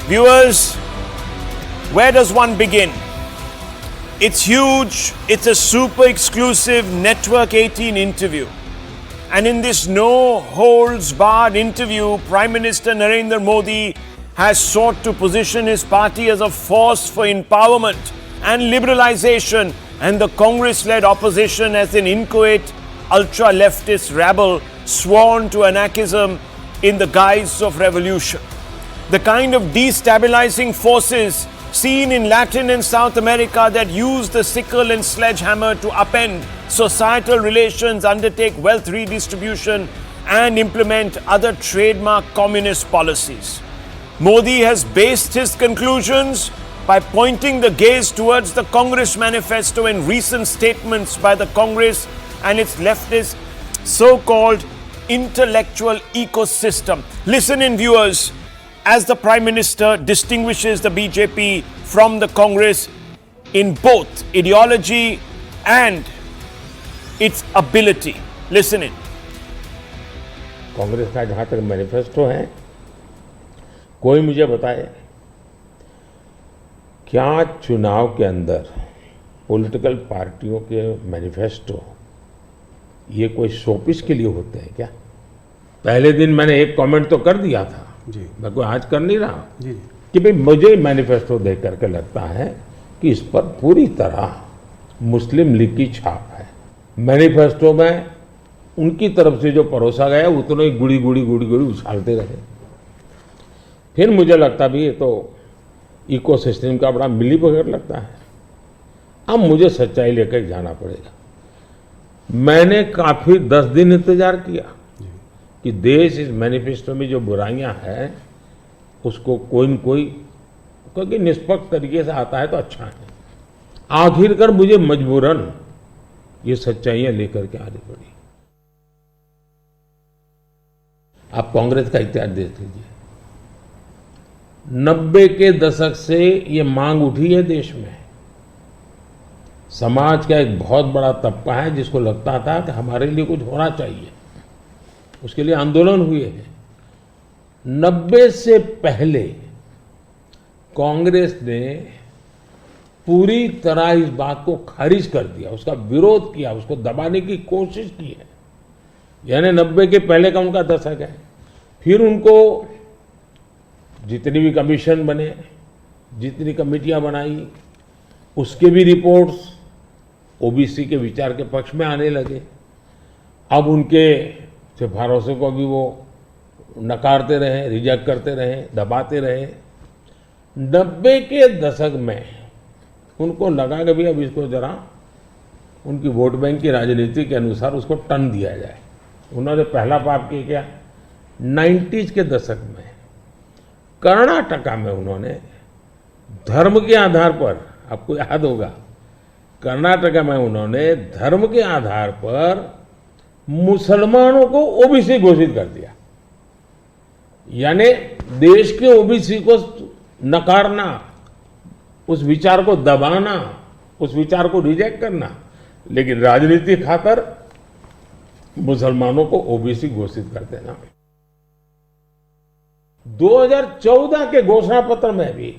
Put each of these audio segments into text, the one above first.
Viewers, where does one begin? It's huge. It's a super exclusive Network 18 interview. And in this no-holds-barred interview, Prime Minister Narendra Modi has sought to position his party as a force for empowerment and liberalization, and the Congress-led opposition as an inchoate, ultra-leftist rabble sworn to anarchism in the guise of revolution. The kind of destabilizing forces seen in Latin and South America that use the sickle and sledgehammer to upend societal relations, undertake wealth redistribution, and implement other trademark communist policies. Modi has based his conclusions by pointing the gaze towards the Congress manifesto and recent statements by the Congress and its leftist so-called intellectual ecosystem. Listen in, viewers, as the Prime Minister distinguishes the BJP from the Congress in both ideology and its ability. Listen in. Congress का जहाँ तक manifesto है, कोई मुझे बताए क्या चुनाव के अंदर पॉलिटिकल पार्टियों के मैनिफेस्टो ये कोई शोपीस के लिए होते हैं क्या? पहले दिन मैंने एक कमेंट तो कर दिया था जी, मैं कोई आज कर नहीं रहा जी, कि भाई मुझे मैनिफेस्टो देख करके लगता है कि इस पर पूरी तरह मुस्लिम लीग की छाप है। मैनिफेस्टो में उनकी तरफ से जो परोसा गया उतना ही गुड़ी गुड़ी उछालते रहे। फिर मुझे लगता भी ये तो इकोसिस्टम का बड़ा मिलीभगत लगता है। अब मुझे सच्चाई लेकर जाना पड़ेगा। मैंने काफी 10 दिन इंतजार किया कि देश इस मैनिफेस्टो में जो बुराइयां हैं उसको कोई न कोई, क्योंकि निष्पक्ष तरीके से आता है तो अच्छा है। आखिरकार मुझे मजबूरन ये सच्चाइयां लेकर के आनी पड़ी। आप कांग्रेस का इतिहास देख लीजिए। 90 के दशक से ये मांग उठी है देश में। समाज का एक बहुत बड़ा तबका है जिसको लगता था कि हमारे लिए कुछ होना चाहिए, उसके लिए आंदोलन हुए हैं। 90 से पहले कांग्रेस ने पूरी तरह इस बात को खारिज कर दिया, उसका विरोध किया, उसको दबाने की कोशिश की है। यानी 90 के पहले का उनका दशक है। फिर उनको जितनी भी कमीशन बने, जितनी कमेटियां बनाई, उसके भी रिपोर्ट्स ओबीसी के विचार के पक्ष में आने लगे। अब उनके सिफारिशों को भी वो नकारते रहे, रिजेक्ट करते रहे, दबाते रहे। 90 के दशक में उनको लगा कि भी अब इसको जरा उनकी वोट बैंक की राजनीति के अनुसार उसको टर्न दिया जाए। उन्होंने पहला पाप किया क्या? 90s के दशक में कर्नाटका में उन्होंने धर्म के आधार पर, आपको याद होगा, कर्नाटका में उन्होंने धर्म के आधार पर मुसलमानों को ओबीसी घोषित कर दिया। यानी देश के ओबीसी को नकारना, उस विचार को दबाना, उस विचार को रिजेक्ट करना, लेकिन राजनीति खातर मुसलमानों को ओबीसी घोषित कर देना। 2014 के घोषणा पत्र में भी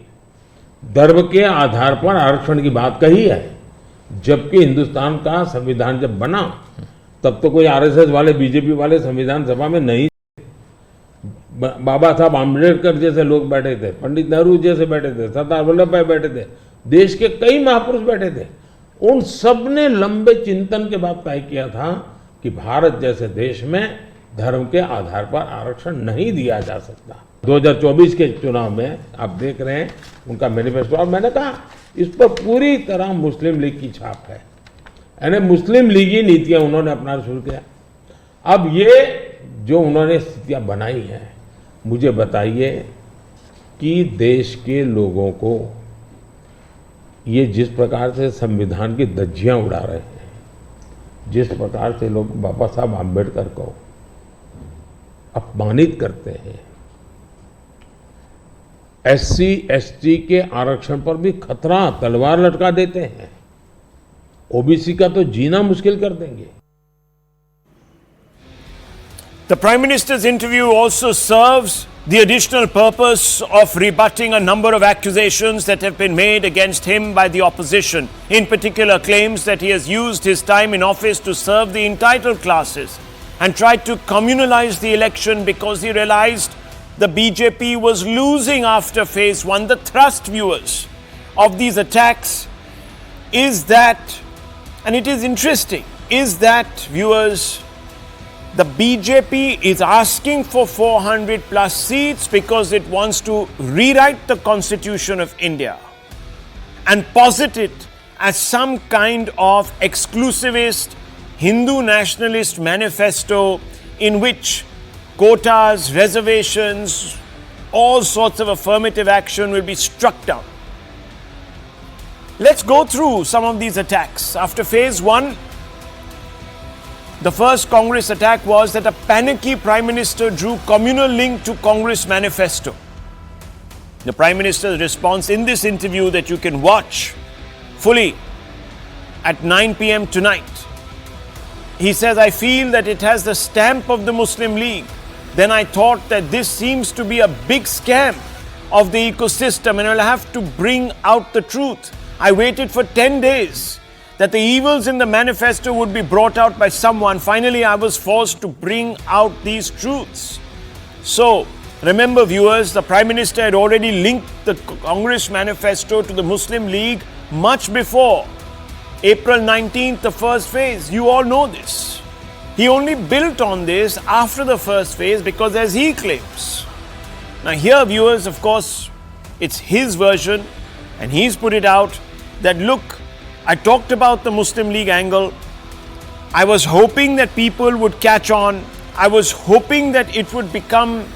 धर्म के आधार पर आरक्षण की बात कही है, जबकि हिंदुस्तान का संविधान जब बना तब तो कोई आरएसएस वाले, बीजेपी वाले संविधान सभा में नहीं थे। बाबा साहब आम्बेडकर जैसे लोग बैठे थे, पंडित नेहरू जैसे बैठे थे, सरदार वल्लभ भाई बैठे थे, देश के कई महापुरुष बैठे थे। उन सब ने लंबे चिंतन के बाद तय किया था कि भारत जैसे देश में धर्म के आधार पर आरक्षण नहीं दिया जा सकता। 2024 के चुनाव में आप देख रहे हैं उनका मैनिफेस्टो, और मैंने कहा इस पर पूरी तरह मुस्लिम लीग की छाप है। यानी मुस्लिम लीगी नीतियां उन्होंने अपनाना शुरू किया। अब ये जो उन्होंने स्थितियां बनाई हैं, मुझे बताइए कि देश के लोगों को ये जिस प्रकार से संविधान की धज्जियां उड़ा रहे हैं, जिस प्रकार से लोग बाबा साहब आम्बेडकर को अपमानित करते हैं, एससी एसटी के आरक्षण पर भी खतरा, तलवार लटका देते हैं, ओबीसी का तो जीना मुश्किल कर देंगे। The Prime Minister's interview also serves the additional purpose of rebutting a number of accusations that have been made against him by the opposition, in particular claims that he has used his time in office to serve the entitled classes and tried to communalize the election because he realized the BJP was losing after phase one. The thrust, viewers, of these attacks is that, and it is interesting, is that, viewers, the BJP is asking for 400 plus seats because it wants to rewrite the Constitution of India and posit it as some kind of exclusivist Hindu nationalist manifesto in which quotas, reservations, all sorts of affirmative action will be struck down. Let's go through some of these attacks. After phase one, the first Congress attack was that a panicky Prime Minister drew communal link to Congress manifesto. The Prime Minister's response in this interview that you can watch fully at 9 p.m. tonight. He says, I feel that it has the stamp of the Muslim League. Then I thought that this seems to be a big scam of the ecosystem and I'll have to bring out the truth. I waited for 10 days that the evils in the manifesto would be brought out by someone. Finally, I was forced to bring out these truths. So, remember, viewers, the Prime Minister had already linked the Congress manifesto to the Muslim League much before April 19th, the first phase. You all know this. He only built on this after the first phase because, as he claims, now here, viewers, of course, it's his version and he's put it out that, look, I talked about the Muslim League angle. I was hoping that people would catch on. I was hoping that it would become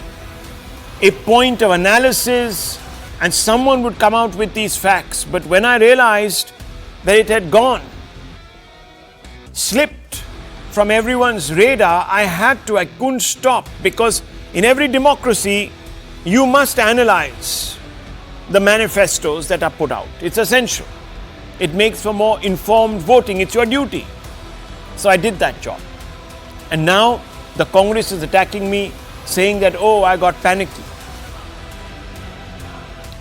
a point of analysis and someone would come out with these facts. But when I realized that it had gone, slipped from everyone's radar, I couldn't stop, because in every democracy, you must analyze the manifestos that are put out. It's essential. It makes for more informed voting. It's your duty. So I did that job. And now the Congress is attacking me, saying that, oh, I got panicky.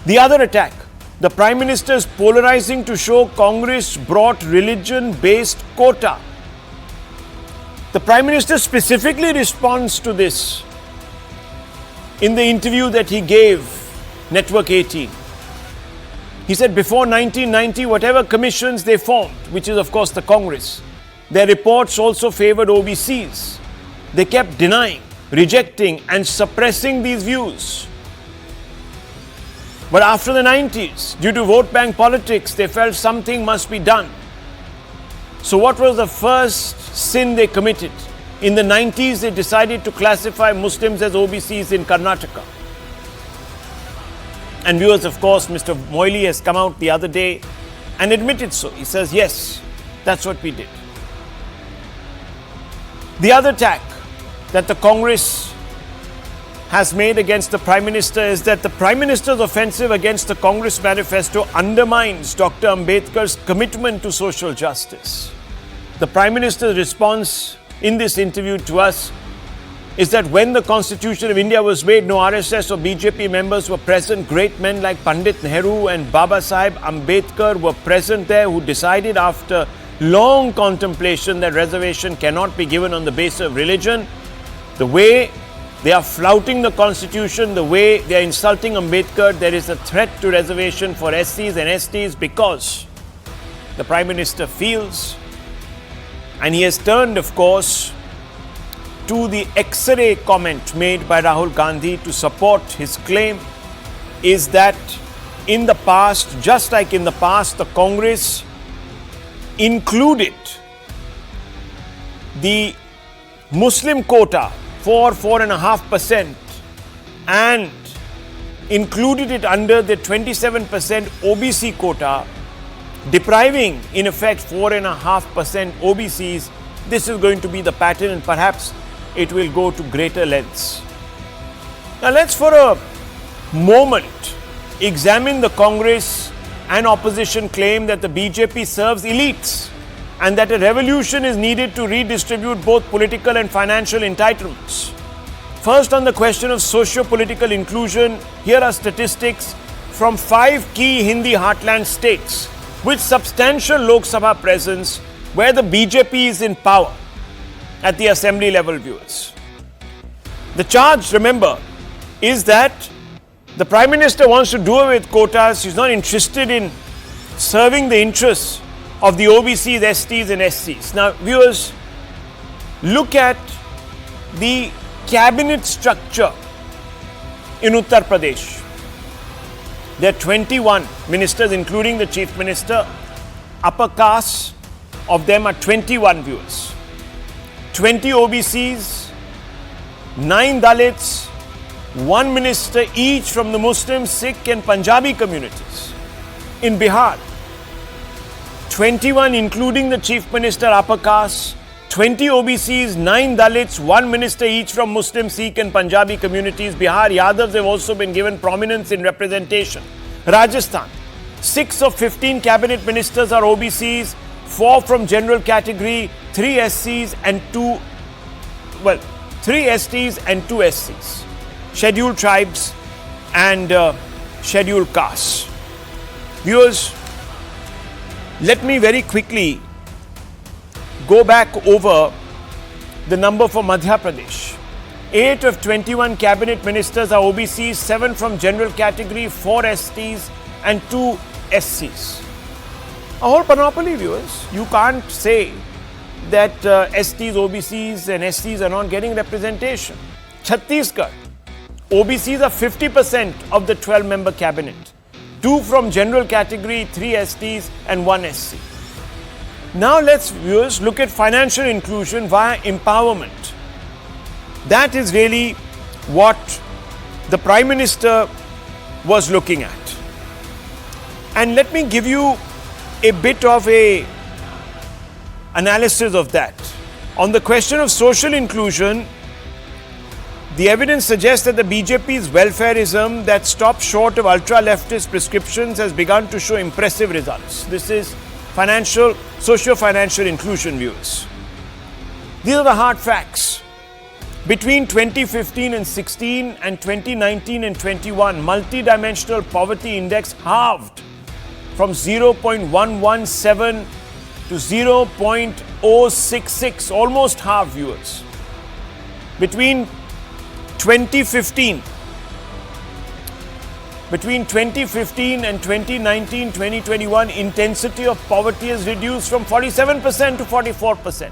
The other attack, the Prime Minister is polarizing to show Congress brought religion-based quota. The Prime Minister specifically responds to this in the interview that he gave Network 18. He said before 1990, whatever commissions they formed, which is of course the Congress, their reports also favored OBCs. They kept denying, rejecting and suppressing these views. But after the 90s, due to vote bank politics, they felt something must be done. So what was the first sin they committed? In the 90s, they decided to classify Muslims as OBCs in Karnataka. And viewers, of course, Mr. Moily has come out the other day and admitted so. He says, yes, that's what we did. The other attack that the Congress has made against the Prime Minister is that the Prime Minister's offensive against the Congress manifesto undermines Dr. Ambedkar's commitment to social justice. The Prime Minister's response in this interview to us is that when the Constitution of India was made, no RSS or BJP members were present. Great men like Pandit Nehru and Baba Sahib Ambedkar were present there, who decided after long contemplation that reservation cannot be given on the basis of religion. The way they are flouting the Constitution, the way they are insulting Ambedkar, there is a threat to reservation for SCs and STs because the Prime Minister feels, and he has turned, of course, to the X-ray comment made by Rahul Gandhi to support his claim, is that in the past, just like in the past, the Congress included the Muslim quota for 4.5% and included it under the 27% OBC quota, depriving in effect 4.5% OBCs. This is going to be the pattern, and perhaps it will go to greater lengths. Now let's for a moment examine the Congress and opposition claim that the BJP serves elites and that a revolution is needed to redistribute both political and financial entitlements. First, on the question of socio-political inclusion, here are statistics from 5 key Hindi heartland states with substantial Lok Sabha presence where the BJP is in power at the assembly level, viewers. The charge, remember, is that the Prime Minister wants to do away with quotas. He's not interested in serving the interests of the OBCs, STs and SCs. Now, viewers, look at the cabinet structure in Uttar Pradesh. There are 21 ministers, including the Chief Minister. Upper caste of them are 21, viewers. 20 OBCs, 9 Dalits, 1 minister each from the Muslim, Sikh and Punjabi communities. In Bihar, 21 including the Chief Minister, upper caste, 20 OBCs, 9 Dalits, 1 minister each from Muslim, Sikh and Punjabi communities. Bihar Yadavs have also been given prominence in representation. Rajasthan, 6 of 15 cabinet ministers are OBCs, 4 from general category, 3 SCs and 2 SCs. Scheduled tribes and scheduled castes. Viewers, let me very quickly go back over the number for Madhya Pradesh. 8 of 21 cabinet ministers are OBCs, 7 from general category, 4 STs and 2 SCs. A whole panoply, viewers. You can't say that STs, OBCs and SCs are not getting representation. Chhattisgarh, OBCs are 50% of the 12-member cabinet. 2 from general category, 3 STs and 1 SC. Now let's, viewers, look at financial inclusion via empowerment. That is really what the Prime Minister was looking at. And let me give you a bit of a analysis of that. On the question of social inclusion, the evidence suggests that the BJP's welfareism that stops short of ultra-leftist prescriptions has begun to show impressive results. This is socio-financial inclusion, viewers. These are the hard facts. Between 2015 and 16 and 2019 and 21, multi-dimensional poverty index halved from 0.117 to 0.066, almost half, viewers. Between 2015 and 2019-2021, intensity of poverty has reduced from 47% to 44%.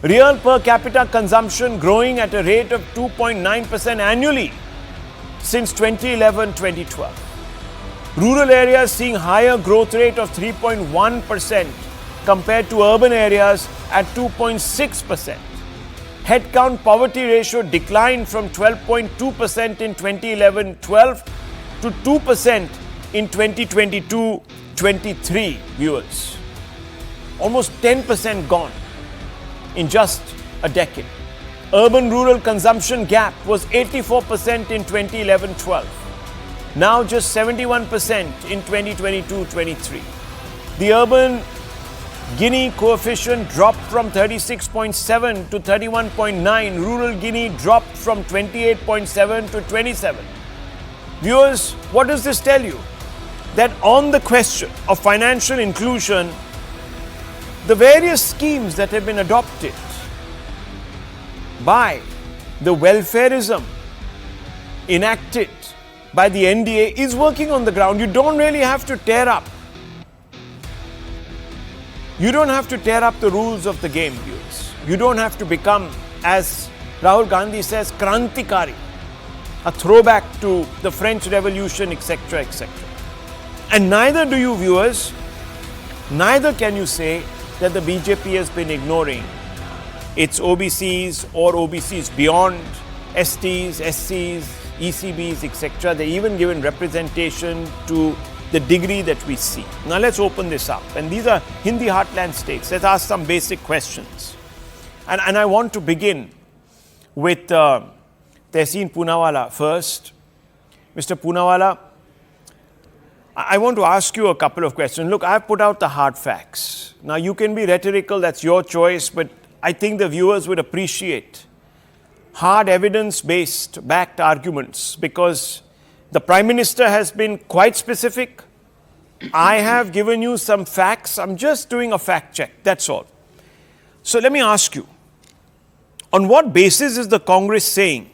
Real per capita consumption growing at a rate of 2.9% annually since 2011-2012. Rural areas seeing higher growth rate of 3.1% compared to urban areas at 2.6%. Headcount poverty ratio declined from 12.2% in 2011-12 to 2% in 2022-23, viewers. Almost 10% gone in just a decade. Urban-rural consumption gap was 84% in 2011-12. Now just 71% in 2022-23. The urban Gini coefficient dropped from 36.7 to 31.9. Rural Gini dropped from 28.7 to 27. Viewers, what does this tell you? That on the question of financial inclusion, the various schemes that have been adopted by the welfareism enacted by the NDA is working on the ground. You don't really have to tear up. You don't have to tear up the rules of the game, viewers. You don't have to become, as Rahul Gandhi says, krantikari, a throwback to the French Revolution, etc., etc. And neither do you, viewers, neither can you say that the BJP has been ignoring its OBCs or OBCs beyond, STs, SCs, ECBs, etc. They're even given representation to the degree that we see. Now let's open this up. And these are Hindi heartland states. Let's ask some basic questions. And I want to begin with Tehseen Poonawalla first. Mr. Poonawalla, I want to ask you a couple of questions. Look, I've put out the hard facts. Now you can be rhetorical, that's your choice, but I think the viewers would appreciate hard evidence-based backed arguments, because the Prime Minister has been quite specific. I have given you some facts. I'm just doing a fact check, that's all. So let me ask you, on what basis is the Congress saying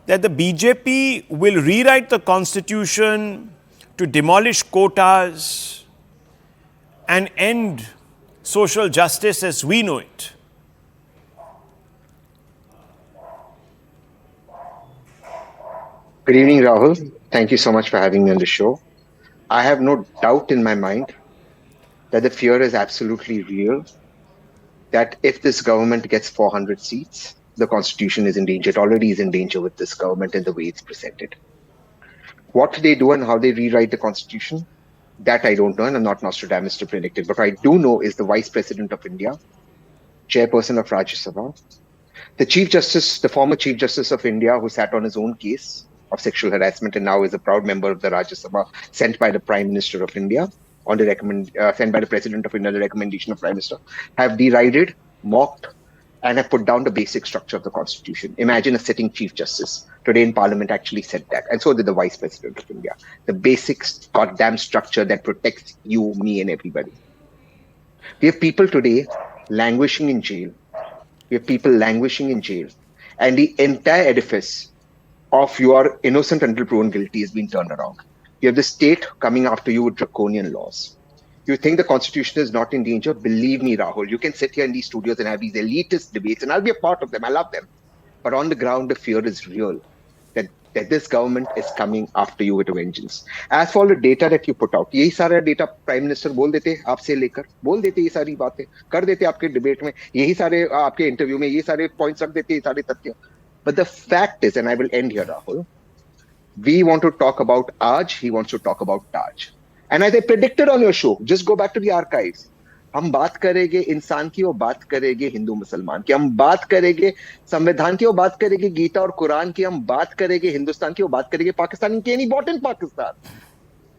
that the BJP will rewrite the constitution to demolish quotas and end social justice as we know it? Good evening, Rahul. Thank you so much for having me on the show. I have no doubt in my mind that the fear is absolutely real, that if this government gets 400 seats, the constitution is in danger. It already is in danger with this government and the way it's presented. What they do and how they rewrite the constitution, that I don't know, and I'm not Nostradamus to predict it. But what I do know is the Vice President of India, Chairperson of Rajya Sabha, the Chief Justice, the former Chief Justice of India, who sat on his own case of sexual harassment and now is a proud member of the Rajya Sabha, sent by the Prime Minister of India, on the sent by the President of India, the recommendation of Prime Minister, have derided, mocked, and have put down the basic structure of the Constitution. Imagine a sitting Chief Justice today in Parliament actually said that, and so did the Vice President of India. The basic goddamn structure that protects you, me, and everybody. We have people today languishing in jail. We have people languishing in jail, and the entire edifice of you are innocent until proven guilty has been turned around. You have the state coming after you with draconian laws. You think the constitution is not in danger? Believe me, Rahul, you can sit here in these studios and have these elitist debates, and I'll be a part of them. I love them. But on the ground, the fear is real that this government is coming after you with a vengeance. As for the data that you put out, यही सारा data Prime Minister बोल देते आपसे लेकर, बोल देते ये सारी बातें, कर देते आपके debate में, यही सारे आपके interview में, ये सारे points रख देते, ये सारे तथ्य. But the fact is, and I will end here, Rahul, we want to talk about Aaj, he wants to talk about Taj. And as I predicted on your show, just go back to the archives. हम बात करेंगे इंसान की और बात करेंगे हिंदू मुसलमान की, हम बात करेंगे संविधान की और बात करेंगे गीता और कुरान की, हम बात करेंगे हिंदुस्तान की और बात करेंगे पाकिस्तान की, एनी बॉट इन पाकिस्तान.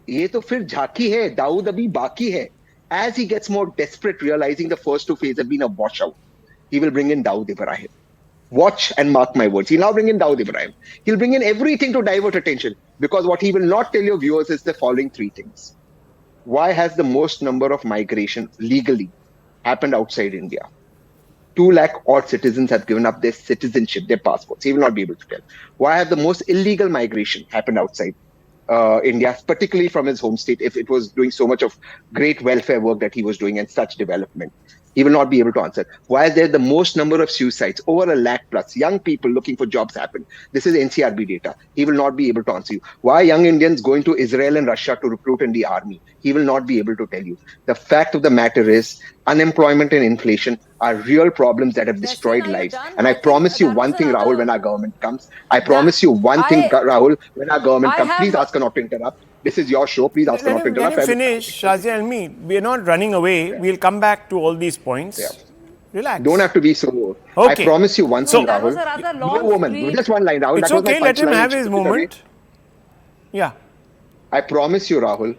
ये तो फिर झांकी है, दाऊद अभी बाकी है. As he gets more desperate, realizing the first two phases have been a washout, he will bring in Dawood Ibrahim. Watch and mark my words. He'll now bring in Dawood Ibrahim. He'll bring in everything to divert attention, because what he will not tell your viewers is the following three things. Why has the most number of migration legally happened outside India? 2 lakh odd citizens have given up their citizenship, their passports. He will not be able to tell. Why have the most illegal migration happened outside India, particularly from his home state, if it was doing so much of great welfare work that he was doing and such development? He will not be able to answer. Why is there the most number of suicides, over 1 lakh plus, young people looking for jobs happen? This is NCRB data. He will not be able to answer you. Why are young Indians going to Israel and Russia to recruit in the army? He will not be able to tell you. The fact of the matter is, unemployment and inflation are real problems that have destroyed lives. And I promise you one thing, Rahul, when our government comes. I promise you one thing, Rahul, when our government comes. Please ask her not to interrupt. This is your show. Please ask her not to interrupt. Let him finish, Shazia and me. We are not running away. Yeah. We'll come back to all these points. Yeah. Relax. Don't have to be so. Okay. I promise you one thing, Rahul. No woman. Just one line, Rahul. It's okay. Let him have his moment. Yeah. I promise you, Rahul,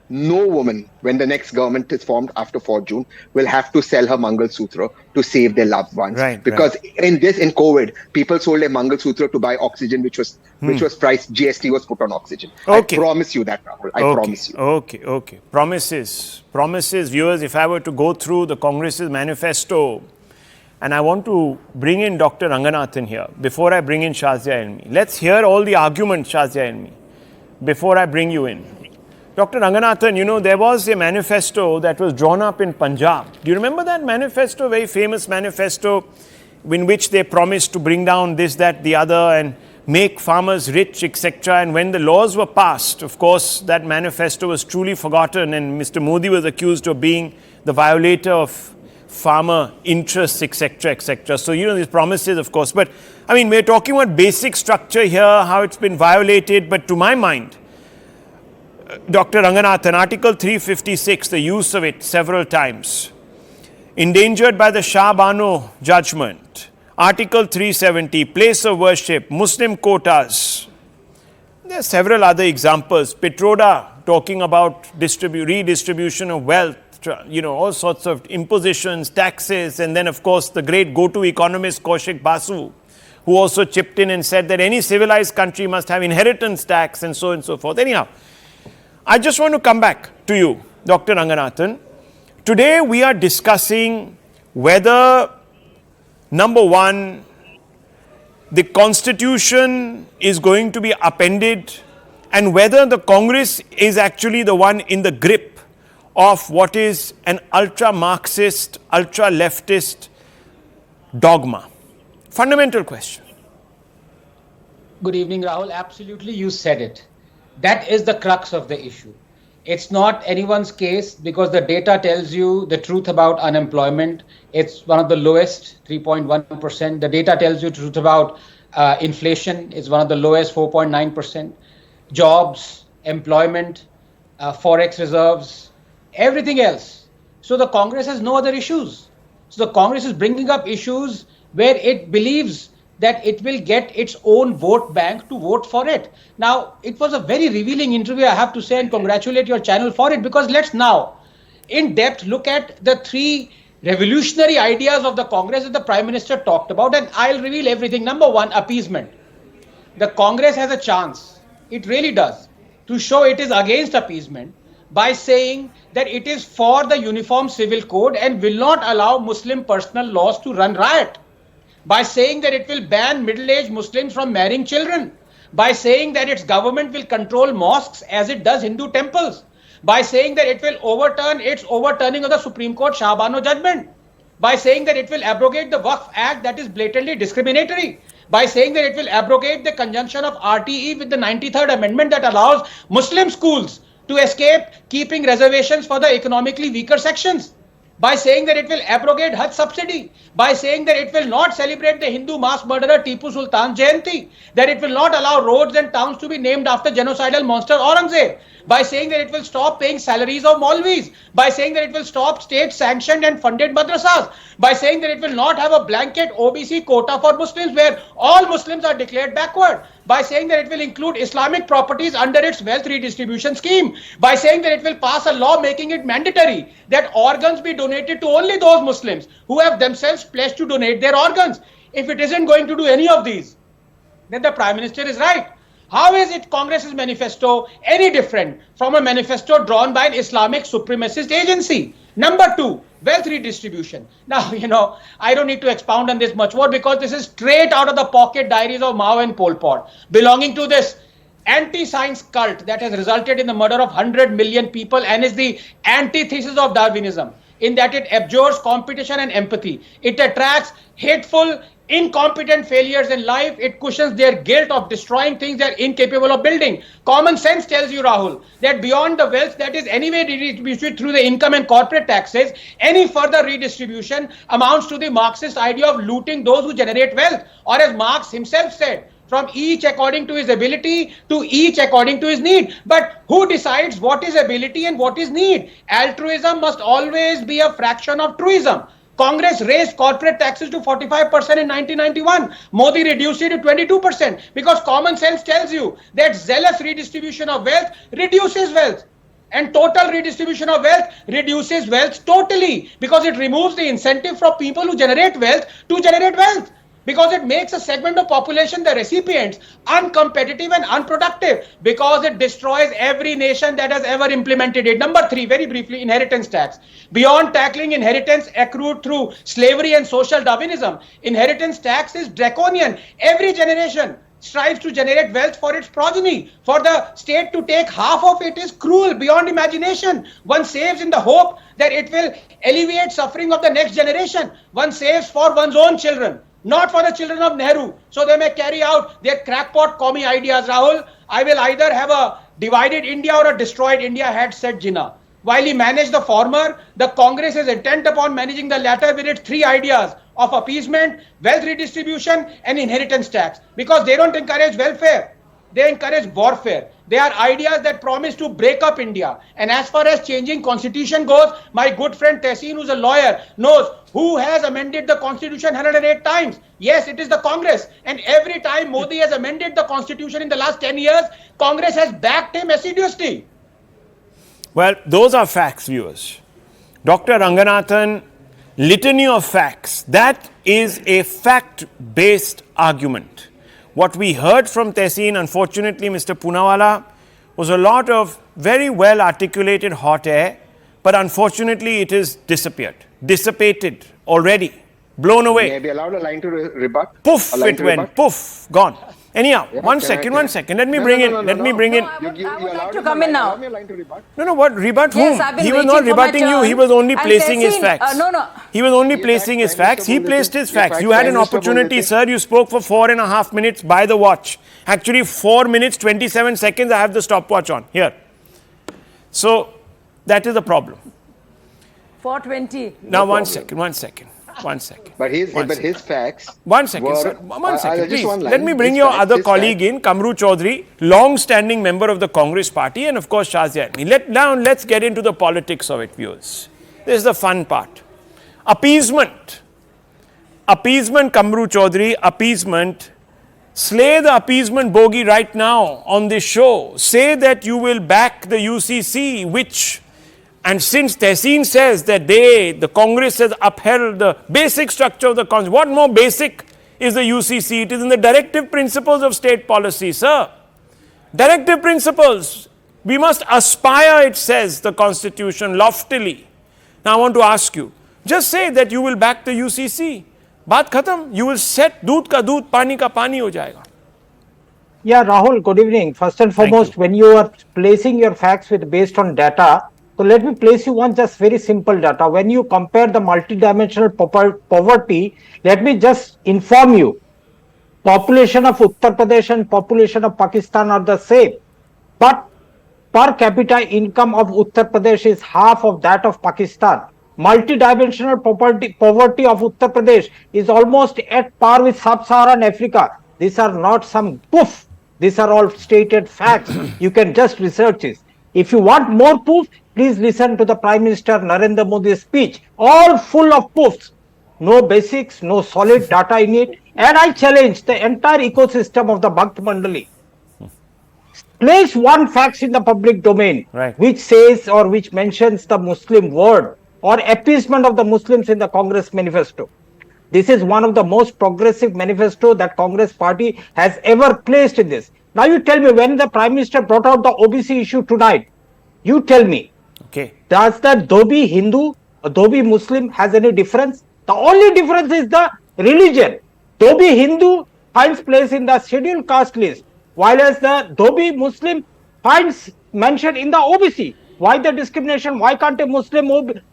no woman, when the next government is formed after 4th June, will have to sell her Mangal Sutra to save their loved ones. Right, because in COVID, people sold a Mangal Sutra to buy oxygen, which was priced, GST was put on oxygen. Okay. I promise you that, Rahul. I promise you. Okay. Promises, viewers, if I were to go through the Congress's manifesto, and I want to bring in Dr. Ranganathan here, before I bring in Shazia and me. Let's hear all the arguments, Shazia and me, before I bring you in. Dr. Ranganathan, you know, there was a manifesto that was drawn up in Punjab. Do you remember that manifesto, very famous manifesto, in which they promised to bring down this, that, the other, and make farmers rich, etc. And when the laws were passed, of course, that manifesto was truly forgotten, and Mr. Modi was accused of being the violator of farmer interests, etc., etc. So, you know, these promises, of course. But, I mean, we're talking about basic structure here, how it's been violated. But to my mind, Dr. Ranganathan, Article 356, the use of it several times, endangered by the Shah Bano judgment. Article 370, place of worship, Muslim quotas. There are several other examples. Petroda talking about redistribution of wealth, you know, all sorts of impositions, taxes, and then, of course, the great go-to economist Kaushik Basu who also chipped in and said that any civilized country must have inheritance tax and so forth. Anyhow, I just want to come back to you, Dr. Ranganathan. Today we are discussing whether, number one, the constitution is going to be upended and whether the Congress is actually the one in the grip of what is an ultra-Marxist, ultra-leftist dogma. Fundamental question. Good evening, Rahul. Absolutely, you said it. That is the crux of the issue. It's not anyone's case because the data tells you the truth about unemployment. It's one of the lowest, 3.1%. The data tells you the truth about inflation. It's one of the lowest, 4.9%. Jobs, employment, forex reserves, everything else. So the Congress has no other issues. So the Congress is bringing up issues where it believes that it will get its own vote bank to vote for it. Now, it was a very revealing interview, I have to say, and congratulate your channel for it, because let's now, in depth, look at the three revolutionary ideas of the Congress that the Prime Minister talked about, and I'll reveal everything. Number one, appeasement. The Congress has a chance, it really does, to show it is against appeasement by saying that it is for the Uniform Civil Code and will not allow Muslim personal laws to run riot, by saying that it will ban middle-aged Muslims from marrying children, by saying that its government will control mosques as it does Hindu temples, by saying that it will overturn its overturning of the Supreme Court Shah Bano judgment, by saying that it will abrogate the Waqf Act that is blatantly discriminatory, by saying that it will abrogate the conjunction of RTE with the 93rd Amendment that allows Muslim schools to escape keeping reservations for the economically weaker sections, by saying that it will abrogate Hajj subsidy, by saying that it will not celebrate the Hindu mass murderer Tipu Sultan's Jayanti, that it will not allow roads and towns to be named after genocidal monster Aurangzeb, by saying that it will stop paying salaries of Maulvis, by saying that it will stop state-sanctioned and funded madrasas, by saying that it will not have a blanket OBC quota for Muslims where all Muslims are declared backward, by saying that it will include Islamic properties under its wealth redistribution scheme, by saying that it will pass a law making it mandatory that organs be donated to only those Muslims who have themselves pledged to donate their organs. If it isn't going to do any of these, then the Prime Minister is right. How is it Congress's manifesto any different from a manifesto drawn by an Islamic supremacist agency? Number two, wealth redistribution. Now, I don't need to expound on this much more because this is straight out of the pocket diaries of Mao and Pol Pot, belonging to this anti-science cult that has resulted in the murder of 100 million people and is the antithesis of Darwinism, in that it abjures competition and empathy. It attracts hateful, incompetent failures in life. It cushions their guilt of destroying things they're incapable of building. Common sense tells you, Rahul, that beyond the wealth that is anyway redistributed through the income and corporate taxes, any further redistribution amounts to the Marxist idea of looting those who generate wealth, or as Marx himself said, from each according to his ability to each according to his need. But who decides what is ability and what is need? Altruism must always be a fraction of truism. Congress raised corporate taxes to 45% in 1991. Modi reduced it to 22% because common sense tells you that zealous redistribution of wealth reduces wealth. And total redistribution of wealth reduces wealth totally because it removes the incentive for people who generate wealth to generate wealth. Because it makes a segment of population, the recipients, uncompetitive and unproductive, because it destroys every nation that has ever implemented it. Number three, very briefly, inheritance tax. Beyond tackling inheritance accrued through slavery and social Darwinism, inheritance tax is draconian. Every generation strives to generate wealth for its progeny. For the state to take half of it is cruel, beyond imagination. One saves in the hope that it will alleviate suffering of the next generation. One saves for one's own children, not for the children of Nehru, so they may carry out their crackpot commie ideas. Rahul, I will either have a divided India or a destroyed India, had said Jinnah. While he managed the former, the Congress is intent upon managing the latter with its three ideas of appeasement, wealth redistribution and inheritance tax, because they don't encourage welfare. They encourage warfare. They are ideas that promise to break up India. And as far as changing constitution goes, my good friend Tehseen, who's a lawyer, knows who has amended the constitution 108 times. Yes, it is the Congress. And every time Modi has amended the constitution in the last 10 years, Congress has backed him assiduously. Well, those are facts, viewers. Dr. Ranganathan litany of facts. That is a fact-based argument. What we heard from Tehseen, unfortunately, Mr. Poonawalla, was a lot of very well articulated hot air, but unfortunately it is dissipated already, blown away. May I be allowed a line to rebut? Poof, it went, poof, gone. Anyhow, Yeah, one second. Let me bring in. I would like to come in now. No, what? Rebut Yes, whom? I've been He was waiting not for my rebutting you. turn. He was only And placing his Tehseen, facts. no. He was only Ye placing his facts. He placed his facts. You had an Prime Minister opportunity, बोल देते। sir. You spoke for 4.5 minutes by the watch. Actually, 4 minutes, 27 seconds. I have the stopwatch on. Here. So, that is the problem. 420. Now, one second. But his facts. One second, were, sir. One second, just please. one line. Let me bring His your facts- other his colleague facts- in, Kamru Chaudhary, long-standing member of the Congress party, and of course Shazia Amini. Now let's get into the politics of it, viewers. This is the fun part. Appeasement, Kamru Chaudhary, appeasement. Slay the appeasement bogey right now on this show. Say that you will back the UCC, which, and since Tehseen says that the Congress has upheld the basic structure of the Constitution, what more basic is the UCC? It is in the directive principles of state policy, sir. Directive principles. We must aspire, it says, the Constitution loftily. Now I want to ask you, just say that you will back the UCC. बात खत्म. You will set दूध का दूध, पानी का पानी हो जाएगा. Yeah, Rahul, good evening. First and foremost, when you are placing your facts based on data, so let me place you on just very simple data. When you compare the multidimensional poverty, let me just inform you. Population of Uttar Pradesh and population of Pakistan are the same. But per capita income of Uttar Pradesh is half of that of Pakistan. Multidimensional poverty of Uttar Pradesh is almost at par with sub-Saharan Africa. These are not some poof. These are all stated facts. You can just research this. If you want more proof, please listen to the Prime Minister Narendra Modi's speech. All full of proofs. No basics, no solid data in it. And I challenge the entire ecosystem of the Bhakt Mandali. Place one fact in the public domain, Right. which says or which mentions the Muslim word or appeasement of the Muslims in the Congress manifesto. This is one of the most progressive manifesto that Congress party has ever placed in this. Now you tell me, when the Prime Minister brought out the OBC issue tonight, you tell me, Okay. does the Dhobi Hindu or Dhobi Muslim has any difference? The only difference is the religion. Dhobi Hindu finds place in the scheduled caste list, while as the Dhobi Muslim finds mention in the OBC. Why the discrimination? Why can't a Muslim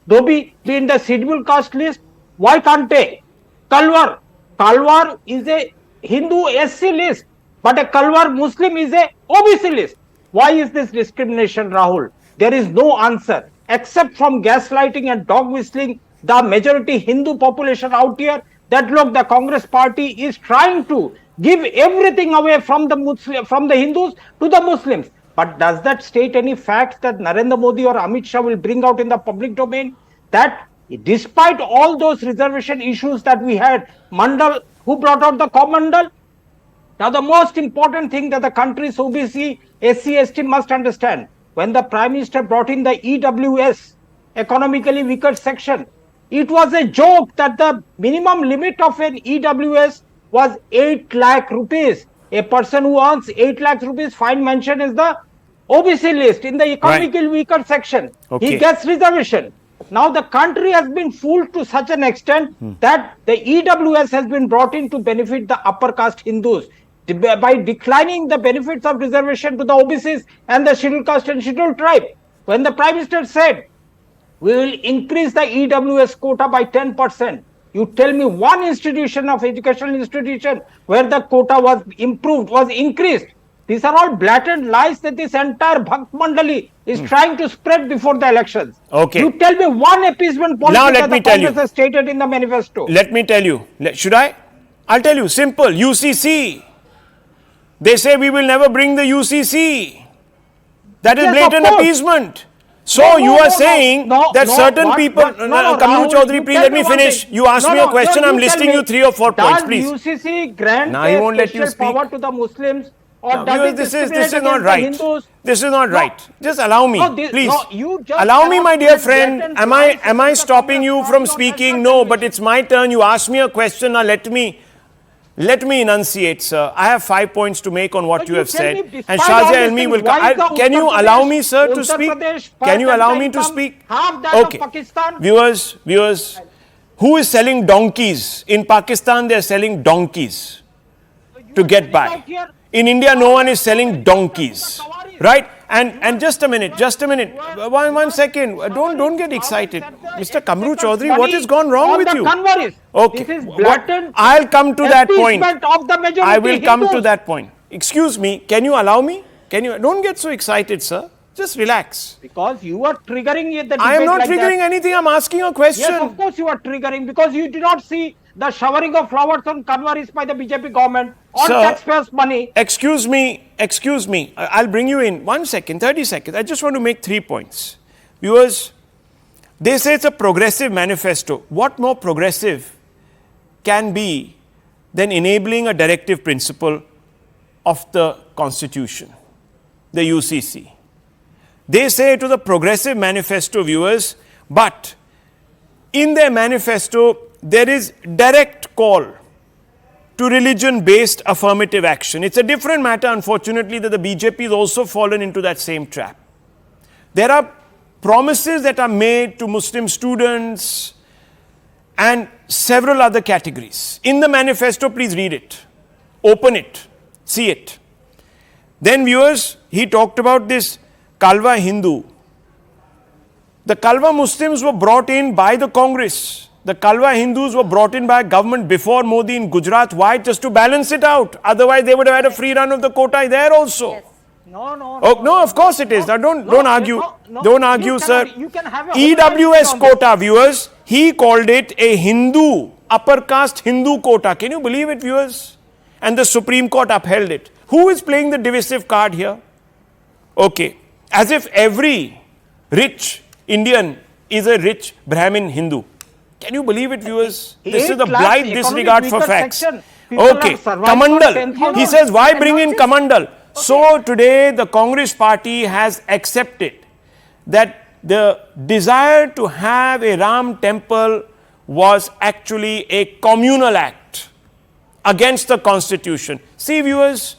Dhobi be in the scheduled caste list? Why can't a Kalwar is a Hindu SC list, but a Kalwar Muslim is a OBC list. Why is this discrimination, Rahul? There is no answer except from gaslighting and dog whistling the majority Hindu population out here, that look, the Congress party is trying to give everything away from the Hindus to the Muslims. But does that state any facts that Narendra Modi or Amit Shah will bring out in the public domain? That despite all those reservation issues that we had, Mandal, who brought out the Comandal? Now, the most important thing that the country's OBC, SC, ST must understand, when the Prime Minister brought in the EWS, economically weaker section, it was a joke that the minimum limit of an EWS was 8 lakh rupees. A person who earns 8 lakh rupees, find mention is the OBC list in the economically weaker section. Okay. He gets reservation. Now the country has been fooled to such an extent that the EWS has been brought in to benefit the upper caste Hindus by declining the benefits of reservation to the OBCs and the scheduled caste and scheduled tribe. When the Prime Minister said, we will increase the EWS quota by 10%. You tell me one institution of educational institution where the quota was improved, was increased. These are all blatant lies that this entire Bhakt Mandali is trying to spread before the elections. Okay. You tell me one appeasement policy Now let that me the tell Congress you. has stated in the manifesto. Let me tell you. Should I? I'll tell you. Simple. UCC. They say we will never bring the UCC. That is Yes, of blatant course. appeasement. So No, you no, are no, saying no, that no, certain what- people. what- no, Kamru Rahul, Chaudhary, you please tell let me me one finish. thing. You asked No, me a no, question. no, I'm you tell listing me, you 3 or 4 points, does please. UCC grant Now he a won't let you special speak. power to the Muslims or No, does viewers, it this is discriminate not against the right. Hindus? This is not right. Just allow me, please. No, you just Allow me, cannot my dear put friend. blatant Am lies I against the stopping Congress you party from on speaking? national No, but television. it's my turn. You asked me a question. Now let me enunciate, sir. I have 5 points to make on what But you you have tell said, me, despite and all Shazia these Elmi things, will. why is the Can you Uttar allow Pradesh- me, sir, to Uttar speak? Pradesh per Can you allow capita me to income speak? half that of Okay, Pakistan? viewers, who is selling donkeys in Pakistan? They are selling donkeys to get by. In India, no one is selling donkeys, right? And just a minute. One second. Don't get excited, Mr. Kamru Chaudhary. What has gone wrong with you? Okay, This is blatant I'll come to that point. appeasement of the majority I will come to Hindus. that point. Excuse me. Can you allow me? Don't get so excited, sir. Just relax. Because you are triggering the debate. I am not like triggering that. anything. I'm asking a question. Yes, of course you are triggering, because you do not see the showering of flowers on Kanwaris by the BJP government on Sir, taxpayers' money. Excuse me. I'll bring you in. 1 second, 30 seconds. I just want to make 3 points. Viewers, they say it's a progressive manifesto. What more progressive can be than enabling a directive principle of the Constitution, the UCC? They say it was a progressive manifesto, viewers, but in their manifesto, there is direct call to religion-based affirmative action. It's a different matter, unfortunately, that the BJP has also fallen into that same trap. There are promises that are made to Muslim students and several other categories. In the manifesto, please read it, open it, see it. Then, viewers, he talked about this Kalwa Hindu. The Kalwa Muslims were brought in by the Congress. The Kalwa Hindus were brought in by government before Modi in Gujarat. Why? Just to balance it out. Otherwise, they would have had a free run of the quota there also. Yes. No, of course it is. Now, don't argue. Don't argue, sir. You can have a EWS quota, viewers. He called it a Hindu, upper caste Hindu quota. Can you believe it, viewers? And the Supreme Court upheld it. Who is playing the divisive card here? Okay. As if every rich Indian is a rich Brahmin Hindu. Can you believe it, viewers? This is a blind disregard for facts. Okay, Kamandal. He says, why bring in Kamandal? So today the Congress party has accepted that the desire to have a Ram temple was actually a communal act against the constitution. See, viewers,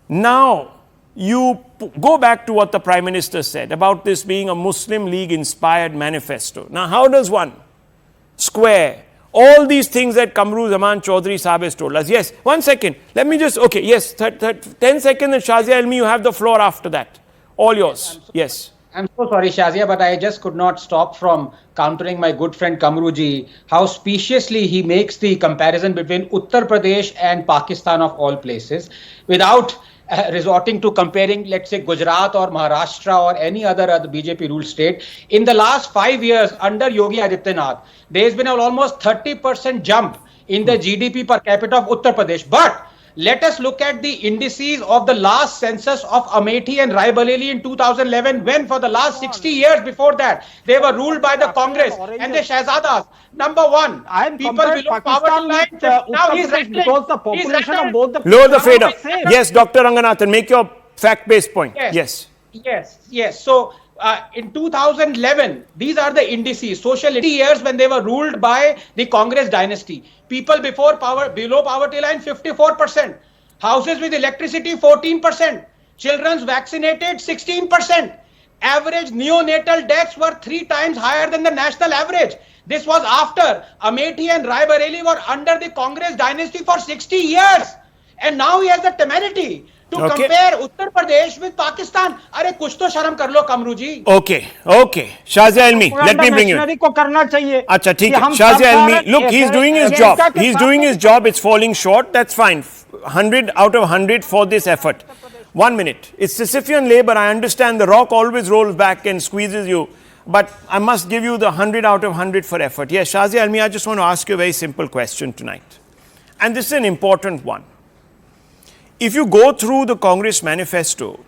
now you go back to what the Prime Minister said about this being a Muslim League inspired manifesto. Now, how does one square all these things that Kamru Zaman Chaudhary Sahab has told us? Yes, 1 second. Let me just, okay, yes, 10 seconds, and Shazia Elmi, you have the floor after that. All yours. Yes. I'm so sorry, Shazia, but I just could not stop from countering my good friend Kamruji, how speciously he makes the comparison between Uttar Pradesh and Pakistan of all places, without resorting to comparing, let's say, Gujarat or Maharashtra or any other BJP ruled state. In the last 5 years under Yogi Adityanath, there has been an almost 30% jump in the GDP per capita of Uttar Pradesh. But let us look at the indices of the last census of Amethi and Raebareli in 2011, when for the last 60 years before that, they were ruled by the Congress and the Shahzadas. Number one, people below poverty line. Now he's because the population of both the lower the fader. Yes, Dr. Ranganathan, make your fact-based point. Yes. So in 2011, these are the indices, social years when they were ruled by the Congress dynasty. People below poverty line, 54%. Houses with electricity, 14%. Children's vaccinated, 16%. Average neonatal deaths were 3 times higher than the national average. This was after Amethi and Raebareli were under the Congress dynasty for 60 years. And now he has the temerity to compare Uttar Pradesh with Pakistan. Are kuch to sharam kar lo, Kamru ji. Okay. Shazia Elmi, let me bring you. Acha, theek hai. Shazia Elmi, look, he's doing his job. He's doing his job. It's falling short. That's fine. 100 out of 100 for this effort. 1 minute. It's Sisyphean labor. I understand the rock always rolls back and squeezes you. But I must give you the 100 out of 100 for effort. Yes, Shazia Elmi, I just want to ask you a very simple question tonight. And this is an important one. If you go through the Congress manifesto,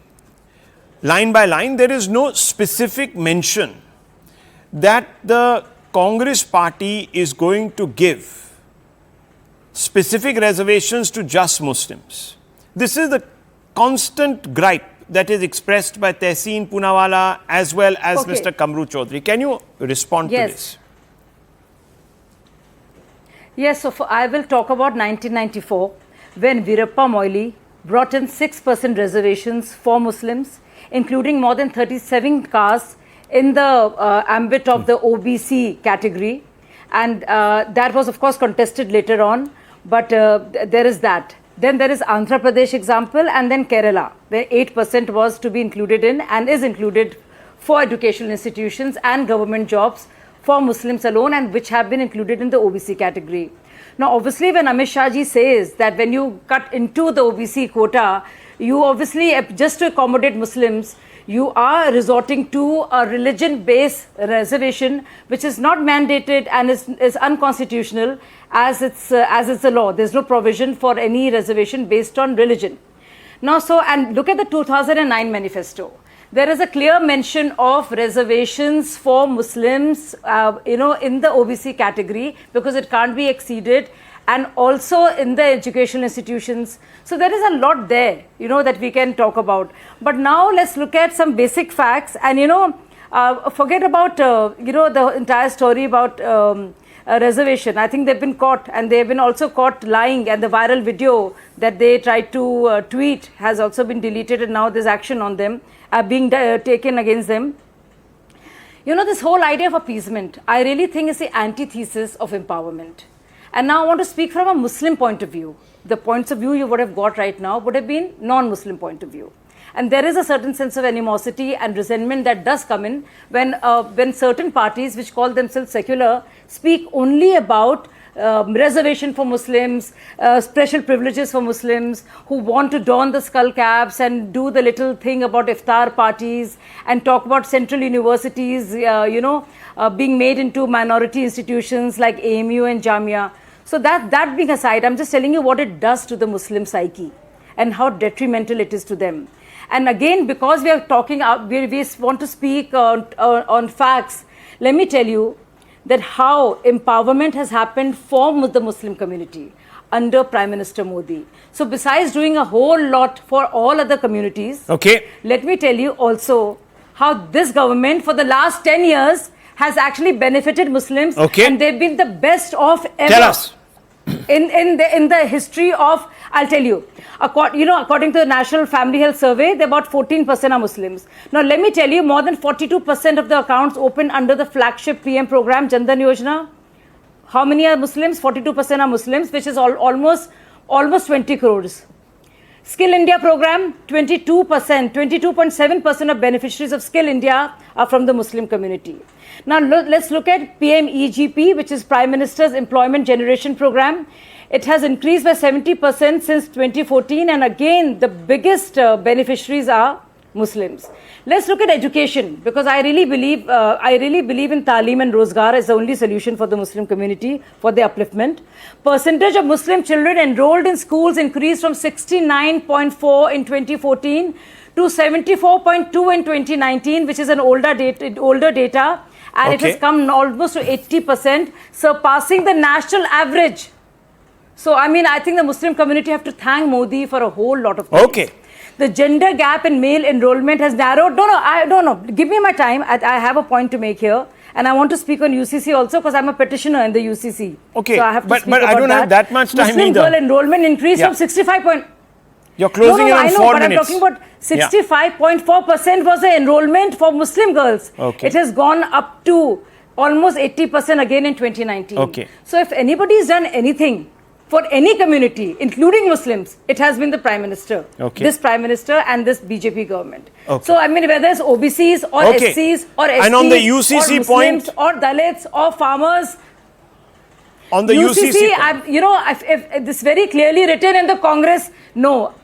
line by line, there is no specific mention that the Congress party is going to give specific reservations to just Muslims. This is the constant gripe that is expressed by Tehseen Poonawalla as well as Okay. Mr. Kamru Chaudhary. Can you respond to Yes. this? Yes, so I will talk about 1994 when Veerappa Moily brought in 6% reservations for Muslims, including more than 37 castes in the ambit of the OBC category. And that was, of course, contested later on. But there is that. Then there is Andhra Pradesh example, and then Kerala, where 8% was to be included in and is included for educational institutions and government jobs for Muslims alone, and which have been included in the OBC category. Now, obviously, when Amit Shah ji says that when you cut into the OBC quota, you obviously, just to accommodate Muslims, you are resorting to a religion-based reservation, which is not mandated and is unconstitutional as it's a law. There's no provision for any reservation based on religion. Now, and look at the 2009 manifesto. There is a clear mention of reservations for Muslims, in the OBC category because it can't be exceeded, and also in the educational institutions. So there is a lot there, that we can talk about. But now let's look at some basic facts and, forget about, the entire story about reservation. I think they've been caught, and they've been also caught lying, and the viral video that they tried to tweet has also been deleted, and now there's action on them, being taken against them. This whole idea of appeasement, I really think is the antithesis of empowerment. And now I want to speak from a Muslim point of view. The points of view you would have got right now would have been non-Muslim point of view. And there is a certain sense of animosity and resentment that does come in when certain parties which call themselves secular speak only about reservation for Muslims, special privileges for Muslims, who want to don the skull caps and do the little thing about iftar parties and talk about central universities, being made into minority institutions like AMU and Jamia. So that being aside, I'm just telling you what it does to the Muslim psyche and how detrimental it is to them. And again, because we are talking, we want to speak on facts, let me tell you that how empowerment has happened for the Muslim community under Prime Minister Modi. So besides doing a whole lot for all other communities, let me tell you also how this government for the last 10 years has actually benefited Muslims, and they've been the best of ever. Tell us. In the history of, I'll tell you, according to the National Family Health Survey, about 14% are Muslims. Now, let me tell you, more than 42% of the accounts opened under the flagship PM program, Jan Dhan Yojana. How many are Muslims? 42% are Muslims, which is almost 20 crores. Skill India program, 22.7% of beneficiaries of Skill India are from the Muslim community. Now, let's look at PMEGP, which is Prime Minister's Employment Generation Program. It has increased by 70% since 2014, and again, the biggest beneficiaries are Muslims. Let's look at education, because I really believe in Taaleem and Rozgar as the only solution for the Muslim community for the upliftment. Percentage of Muslim children enrolled in schools increased from 69.4 in 2014 to 74.2 in 2019, which is an older data, and it has come almost to 80%, surpassing the national average. So, I think the Muslim community have to thank Modi for a whole lot of things. The gender gap in male enrollment has narrowed. No. Give me my time. I have a point to make here. And I want to speak on UCC also because I'm a petitioner in the UCC. So I have to speak about I don't have that much time Muslim either. girl enrollment increased from 65. You're closing in on 4 but minutes. I'm talking about 65.4% was the enrollment for Muslim girls. It has gone up to almost 80% again in 2019. So if anybody's done anything for any community, including Muslims, it has been the Prime Minister. This Prime Minister and this BJP government. So, whether it's OBCs or SCs or STs and on the UCC or Muslims or Dalits or farmers. On the UCC if this very clearly written in the Congress,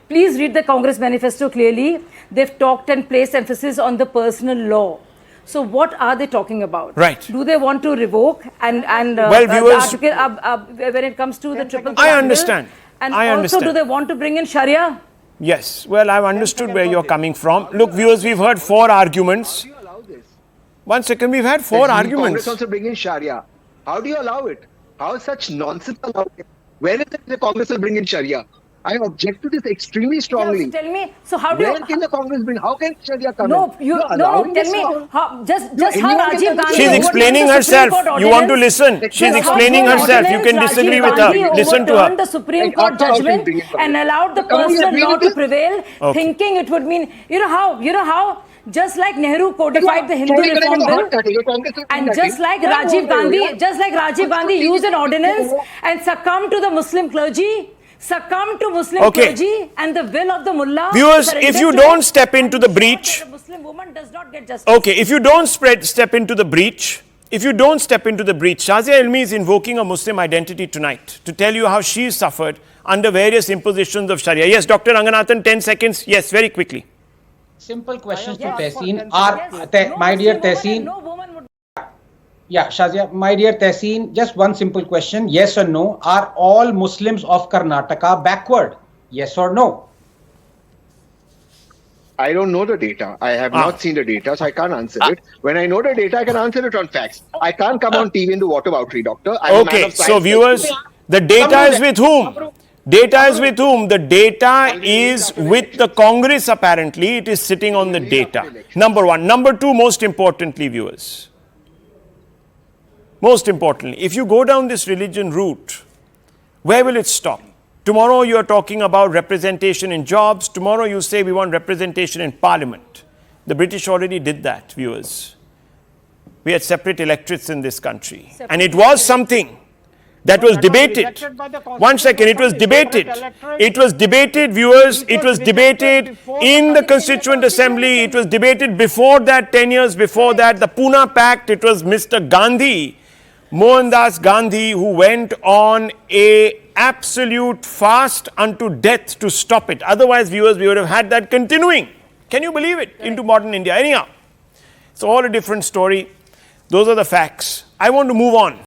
please read the Congress manifesto clearly. They've talked and placed emphasis on the personal law. So what are they talking about? Do they want to revoke and viewers, the article when it comes to the triple? I understand. And I also, understand. do they want to bring in Sharia? Yes. Well, I've understood where you're coming from. Look, viewers, we've heard 4 arguments. How do you allow this? 1 second, we've had 4 arguments. Congress also bring in Sharia. How do you allow it? How is such nonsense allowed? Where is it the Congress will bring in Sharia? I object to this extremely strongly. Yeah, so tell me, so how do Where you... can the Congress bring? How can Sharia come No, in? you You're no, allowing tell this me now? how, just how anyone can Rajiv come to Gandhi She's She's explaining overturned the Supreme herself. Court You want to ordinance. listen? She's Just how explaining one herself. You can Rajiv disagree with Gandhi her. Listen to overturned her. the Supreme Like, Court how can you judgment bring it from and here? allowed the So can't we personal agree law with to this? prevail, Okay. thinking it would mean, you know how just like Nehru codified the Hindu चोरी करेंगे Reform तो हाथ Bill, काटेंगे, कांग्रेस में and नहीं just like काटेंगे। क्या बोल Rajiv रहे हो Gandhi, यार? just like Rajiv कुछ तो Gandhi चीजें used an तो ordinance देखो। and succumbed to the Muslim clergy, succumbed to Muslim Okay. clergy and the will of the mullah. Viewers, surrendered if you to don't it, step into and the ensured breach- that a Muslim woman does not get justice. Okay, if you don't step into the breach, Shazia Ilmi is invoking a Muslim identity tonight to tell you how she suffered under various impositions of Sharia. Yes, Dr. Ranganathan, 10 seconds. Yes, very quickly. Simple questions to Yes. Tehseen. Yes. No My dear Muslim woman and Tehseen, no woman would... yeah, Shazia, my dear Tehseen, just one simple question, yes or no, are all Muslims of Karnataka backward? Yes or no? I don't know the data. I have not seen the data, so I can't answer it. When I know the data, I can answer it on facts. I can't come on TV and do whataboutery, doctor. I'm a man Okay, of science. so viewers, the data is with whom? Data is with whom? The data is with the Congress apparently. It is sitting on the data. Number one. Number two, most importantly, viewers. Most importantly, if you go down this religion route, where will it stop? Tomorrow you are talking about representation in jobs. Tomorrow you say we want representation in parliament. The British already did that, viewers. We had separate electorates in this country. And it was something that was debated. 1 second, it was debated. It was debated, viewers. It was debated in the Constituent Assembly. It was debated before that, 10 years before that. The Pune Pact, it was Mr. Gandhi, Mohandas Gandhi, who went on a absolute fast unto death to stop it. Otherwise, viewers, we would have had that continuing. Can you believe it? Into modern India. Anyhow, it's all a different story. Those are the facts. I want to move on.